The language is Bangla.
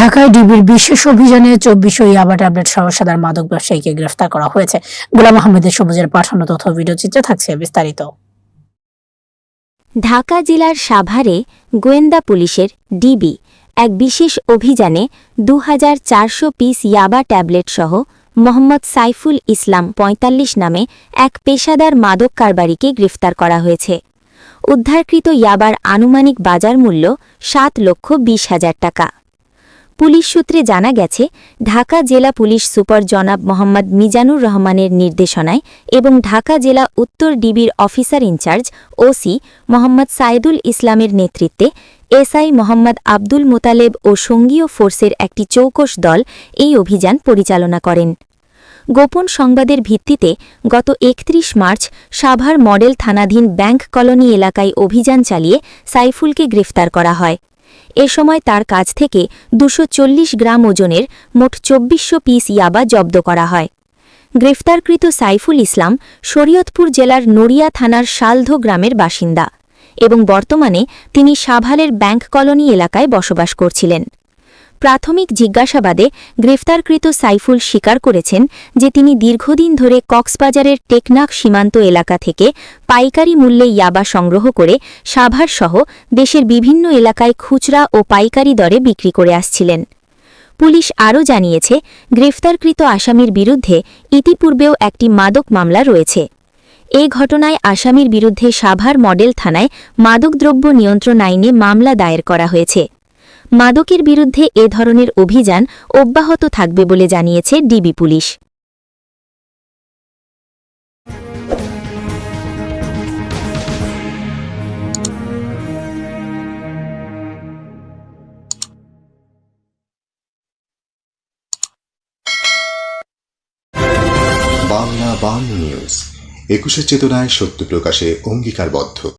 ঢাকায় ডিবির বিশেষ অভিযানে ২৪০০ ইয়াবা ট্যাবলেট সহ সাদার মাদক ব্যবসায়ীকে গ্রেফতার করা হয়েছে। গোলাম আহমেদের সবুজের পাঠানো তথ্য ভিডিও চিত্রে থাকছে বিস্তারিত। ঢাকা জেলার সাভারে গোয়েন্দা পুলিশের ডিবি এক বিশেষ অভিযানে ২৪০০ পিস ইয়াবা ট্যাবলেট সহ মোহাম্মদ সাইফুল ইসলাম ৪৫ নামে এক পেশাদার মাদক কারবারিকে গ্রেফতার করা হয়েছে। উদ্ধারকৃত ইয়াবার আনুমানিক বাজার মূল্য ৭,২০,০০০ টাকা। পুলিশ সূত্রে জানা গেছে, ঢাকা জেলা পুলিশ সুপার জনাব মোহাম্মদ মিজানুর রহমানের নির্দেশনায় এবং ঢাকা জেলা উত্তর ডিবির officer in charge OC Mohammad Saidul ইসলামের নেতৃত্বে এসআই মোহাম্মদ আব্দুল মোতালেব ও সঙ্গীয় ফোর্সের একটি চৌকস দল এই অভিযান পরিচালনা করেন। গোপন সংবাদের ভিত্তিতে গত ৩১ মার্চ সাভার মডেল থানাধীন ব্যাংক কলোনি এলাকায় অভিযান চালিয়ে সাইফুলকে গ্রেফতার করা হয়। এ সময় তার কাছ থেকে ২৪০ গ্রাম ওজনের মোট ২৪০০ পিস ইয়াবা জব্দ করা হয়। গ্রেফতারকৃত সাইফুল ইসলাম শরীয়তপুর জেলার নড়িয়া থানার শালধো গ্রামের বাসিন্দা এবং বর্তমানে তিনি সাভারের ব্যাংক কলোনি এলাকায় বসবাস করছিলেন। প্রাথমিক জিজ্ঞাসাবাদে গ্রেফতারকৃত সাইফুল স্বীকার করেছেন যে তিনি দীর্ঘদিন ধরে কক্সবাজারের টেকনাফ সীমান্ত এলাকা থেকে পাইকারি মূল্যে ইয়াবা সংগ্রহ করে সাভার সহ দেশের বিভিন্ন এলাকায় খুচরা ও পাইকারি দরে বিক্রি করে আসছিলেন। পুলিশ আরও জানিয়েছে, গ্রেফতারকৃত আসামির বিরুদ্ধে ইতিপূর্বেও একটি মাদক মামলা রয়েছে। এ ঘটনায় আসামির বিরুদ্ধে সাভার মডেল থানায় মাদকদ্রব্য নিয়ন্ত্রণ আইনে মামলা দায়ের করা হয়েছে। মাদকের বিরুদ্ধে এ ধরনের অভিযান অব্যাহত থাকবে বলে জানিয়েছে ডিবি পুলিশ। বাংলা নিউজ ২১ চেতনায় সত্য প্রকাশে অঙ্গীকারবদ্ধ।